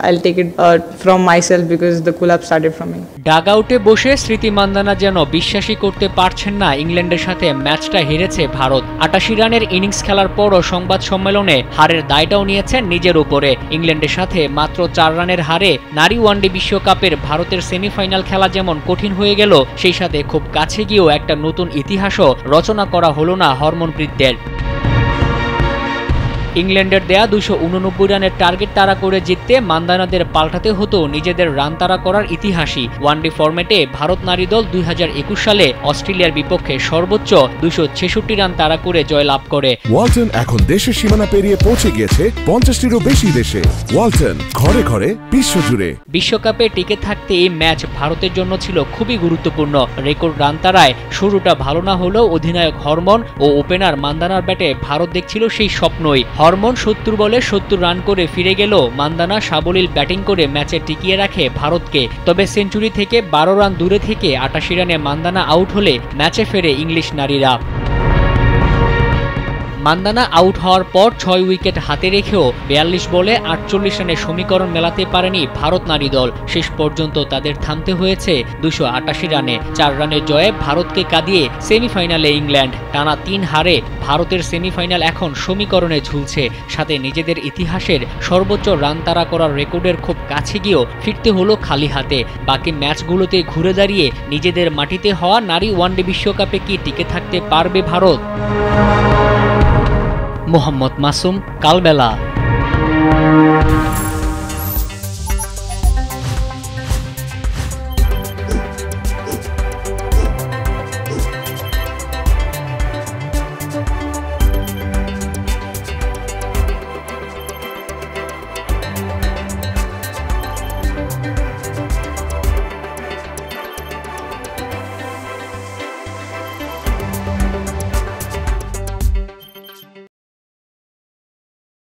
I'll take it from myself because the collapse started from me. ডাগআউটে বসে স্মৃতি মান্দানা যেন বিশ্বাসই করতে পারছেন না ইংল্যান্ডের সাথে ম্যাচটা হেরেছে ভারত। ৮৮ রানের ইনিংস খেলার পরও সংবাদ সম্মেলনে হারের দায়টাও নিয়েছেন নিজের উপরে। ইংল্যান্ডের সাথে মাত্র ৪ রানের হারে নারী ওয়ানডে বিশ্বকাপের ভারতের সেমিফাইনাল খেলা যেমন কঠিন হয়ে গেল, সেই সাথে খুব কাছে গিয়েও একটা নতুন ইতিহাসও রচনা করা হলো না হরমনপ্রীতদের। ইংল্যান্ডের দেয়া ২৮৯ রানের টার্গেট তাড়া করে জিততে মান্দানাদের পাল্টাতে হতো নিজেদের রান তাড়া করার ইতিহাসই। ওয়ানডে ফরম্যাটে ভারত নারী দল ২০২১ সালে অস্ট্রেলিয়ার বিপক্ষে সর্বোচ্চ ২৬৬ রান তাড়া করে জয়লাভ করে। ওয়ালটন এখন দেশের সীমানা পেরিয়ে পৌঁছে গিয়েছে ৫০টিরও বেশি দেশে। ওয়ালটন, ঘরে ঘরে বিশ্বজুড়ে। বিশ্বকাপে টিকে থাকতে এই ম্যাচ ভারতের জন্য ছিল খুবই গুরুত্বপূর্ণ। রেকর্ড রান তাড়ায় শুরুটা ভালো না হলেও অধিনায়ক হরমন ও ওপেনার মান্দানার ব্যাটে ভারত দেখছিল সেই স্বপ্নই। হরমন ৭০ বলে ৭০ রান করে ফিরে গেল মান্দানা সাবলীল ব্যাটিং করে ম্যাচে টিকিয়ে রাখে ভারতকে। তবে সেঞ্চুরি থেকে ১২ রান দূরে থেকে ৮৮ রানে মান্দানা আউট হলে ম্যাচে ফেরে ইংলিশ নারীরা। মান্দানা আউট হওয়ার পর ৬ উইকেট হাতে রেখেও ৪২ বলে ৪৮ রানের সমীকরণ মেলাতে পারেনি ভারত নারী দল। শেষ পর্যন্ত তাদের থামতে হয়েছে ২৮৮ রানে। ৪ রানের জয়ে ভারতকে কাঁদিয়ে সেমিফাইনালে ইংল্যান্ড। টানা ৩ হারে ভারতের সেমিফাইনাল এখন সমীকরণে ঝুলছে। সাথে নিজেদের ইতিহাসের সর্বোচ্চ রান তাড়া করার রেকর্ডের খুব কাছে গিয়েও ফিরতে হলো খালি হাতে। বাকি ম্যাচগুলোতে ঘুরে দাঁড়িয়ে নিজেদের মাটিতে হওয়া নারী ওয়ানডে বিশ্বকাপে কি টিকে থাকতে পারবে ভারত? মোহাম্মদ মাসুম, কালবেলা।